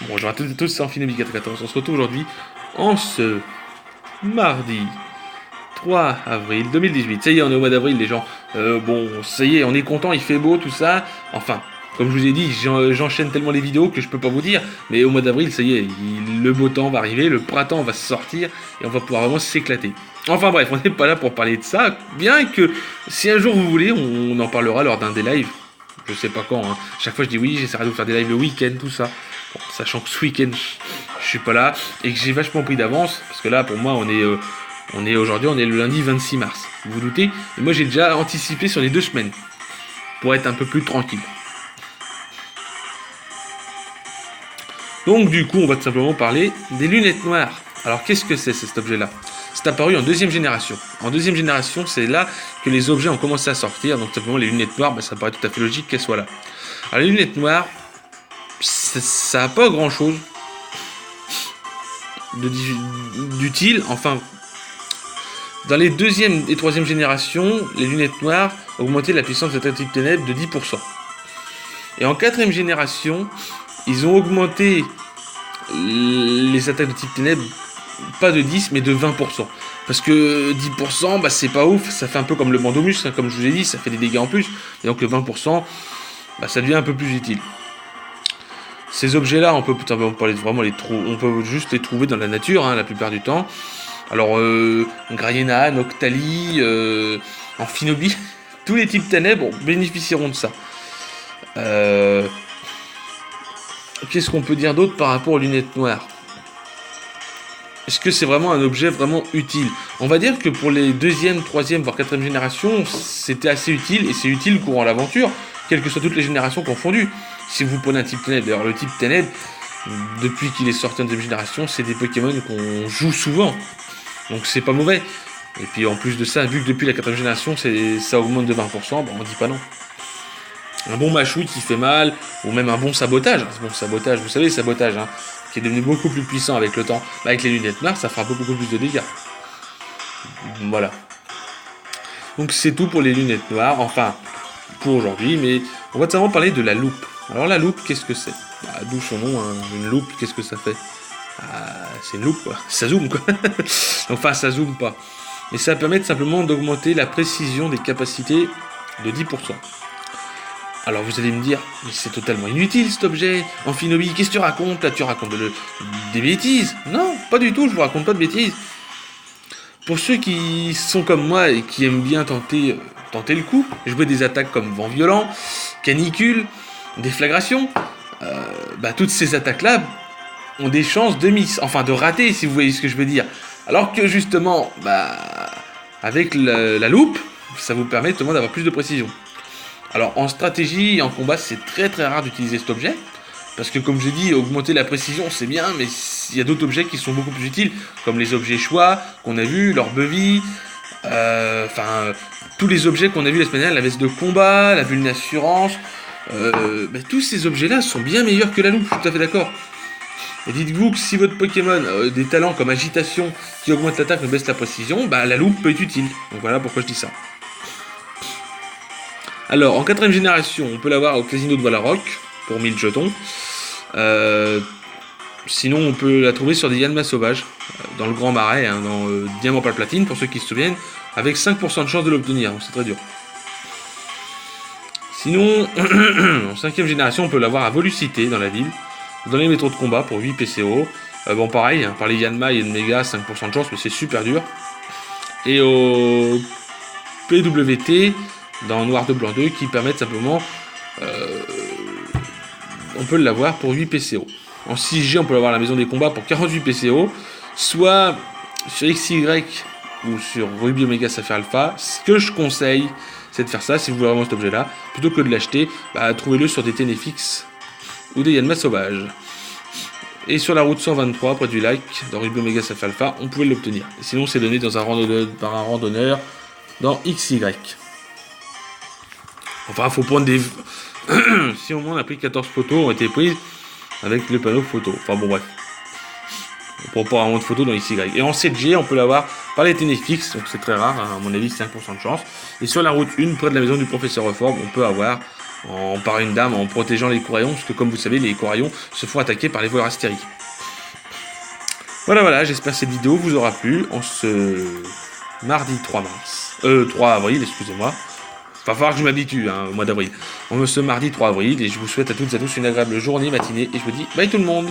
Bonjour à toutes et tous, c'est Amphinobi 414. On se retrouve aujourd'hui en ce mardi 3 avril 2018. Ça y est, on est au mois d'avril, les gens. Bon, ça y est, on est content, il fait beau, tout ça. Enfin, comme je vous ai dit, j'enchaîne tellement les vidéos que je peux pas vous dire. Mais au mois d'avril, ça y est, le beau temps va arriver, le printemps va sortir et on va pouvoir vraiment s'éclater. Enfin bref, on n'est pas là pour parler de ça. Bien que si un jour vous voulez, on en parlera lors d'un des lives. Je sais pas quand, hein. Chaque fois je dis oui, j'essaierai de vous faire des lives le week-end, tout ça. Bon, sachant que ce week-end, je suis pas là et que j'ai vachement pris d'avance. Parce que là, pour moi, on est aujourd'hui, on est le lundi 26 mars. Vous vous doutez? Et moi, j'ai déjà anticipé sur les 2 semaines. Pour être un peu plus tranquille. Donc, du coup, on va tout simplement parler des lunettes noires. Alors, qu'est-ce que c'est cet objet-là? C'est apparu en 2e génération. En 2e génération, c'est là que les objets ont commencé à sortir. Donc, simplement, les lunettes noires, ça paraît tout à fait logique qu'elles soient là. Alors, les lunettes noires, ça n'a pas grand-chose d'utile. Enfin, dans les 2e et 3e générations, les lunettes noires augmentaient la puissance de l'attaque de type ténèbres de 10%. Et en 4e génération, ils ont augmenté les attaques de type ténèbres, pas de 10, mais de 20%. Parce que 10%, c'est pas ouf, ça fait un peu comme le Mandomus, hein, comme je vous ai dit, ça fait des dégâts en plus. Et donc le 20%, ça devient un peu plus utile. Ces objets-là, on peut juste les trouver dans la nature, hein, la plupart du temps. Alors, Grayena, Noctali, Amphinobi, tous les types ténèbres bénéficieront de ça. Qu'est-ce qu'on peut dire d'autre par rapport aux lunettes noires? Est-ce que c'est vraiment un objet vraiment utile? On va dire que pour les 2e, 3e, voire 4e générations, c'était assez utile, et c'est utile courant l'aventure, quelles que soient toutes les générations confondues. Si vous prenez un type ténèbres, d'ailleurs le type ténèbres, depuis qu'il est sorti en 2e génération, c'est des Pokémon qu'on joue souvent. Donc c'est pas mauvais. Et puis en plus de ça, vu que depuis la 4e génération, ça augmente de 20%, on dit pas non. Un bon Machouille qui fait mal, ou même un bon sabotage. Bon sabotage, vous savez, sabotage, hein, qui est devenu beaucoup plus puissant avec le temps. Avec les lunettes noires, ça fera beaucoup plus de dégâts. Voilà. Donc c'est tout pour les lunettes noires, enfin, pour aujourd'hui, mais on va tout simplement parler de la loupe. Alors la loupe, qu'est-ce que c'est? D'où son nom, hein, une loupe, qu'est-ce que ça fait? C'est une loupe, quoi. Ça zoome, quoi. Enfin, ça zoome pas. Mais ça permet tout simplement d'augmenter la précision des capacités de 10%. Alors vous allez me dire, mais c'est totalement inutile cet objet. Amphinobi, qu'est-ce que tu racontes? Là, tu racontes des bêtises. Non, pas du tout, je vous raconte pas de bêtises. Pour ceux qui sont comme moi et qui aiment bien tenter le coup, jouer des attaques comme vent violent, canicule, déflagration, toutes ces attaques-là ont des chances de rater, si vous voyez ce que je veux dire. Alors que justement, avec la loupe, ça vous permet justement d'avoir plus de précision. Alors en stratégie et en combat, c'est très très rare d'utiliser cet objet. Parce que comme je dis, augmenter la précision c'est bien, mais il y a d'autres objets qui sont beaucoup plus utiles, comme les objets choix qu'on a vus, l'orbe-vie, tous les objets qu'on a vus la semaine dernière, la veste de combat, la bulle d'assurance, tous ces objets-là sont bien meilleurs que la loupe, je suis tout à fait d'accord. Et dites-vous que si votre Pokémon a des talents comme agitation qui augmente l'attaque mais baisse la précision, la loupe peut être utile. Donc voilà pourquoi je dis ça. Alors, en 4e génération, on peut l'avoir au casino de Valaroc, pour 1000 jetons. Sinon, on peut la trouver sur des Yanma sauvages, dans le Grand Marais, hein, dans Diamant Pâle Platine, pour ceux qui se souviennent, avec 5% de chance de l'obtenir, donc c'est très dur. Sinon, en 5e génération, on peut l'avoir à Volucité, dans la ville, dans les métros de combat, pour 8 PCO. Pareil, hein, par les Yanma et Mega, 5% de chance, mais c'est super dur. Et au PWT, dans Noir de Blanc 2, qui permettent simplement, on peut l'avoir pour 8 PCO. En 6G, on peut l'avoir à la maison des combats pour 48 PCO, soit sur XY ou sur Ruby Omega Sapphire Alpha. Ce que je conseille, c'est de faire ça si vous voulez vraiment cet objet-là, plutôt que de l'acheter, trouvez-le sur des Ténéfix ou des Yanma sauvages. Et sur la route 123, près du lac, dans Ruby Omega Sapphire Alpha, on pouvait l'obtenir. Et sinon, c'est donné par un randonneur dans XY. Enfin, faut prendre des... si au moins on a pris 14 photos ont été prises avec le panneau photo. Enfin bon, bref. On prend pas vraiment de photos dans XY. Et en 7G, on peut l'avoir par les Ténéfix, donc c'est très rare, hein, à mon avis, 5% de chance. Et sur la route 1, près de la maison du professeur Reform, on peut avoir par une dame en protégeant les coraillons, parce que comme vous savez, les coraillons se font attaquer par les voleurs astériques. Voilà, j'espère que cette vidéo vous aura plu. En ce mardi 3 avril, excusez-moi. Va falloir que je m'habitue au mois d'avril. On me ce mardi 3 avril et je vous souhaite à toutes et à tous une agréable journée, matinée et je vous dis bye tout le monde.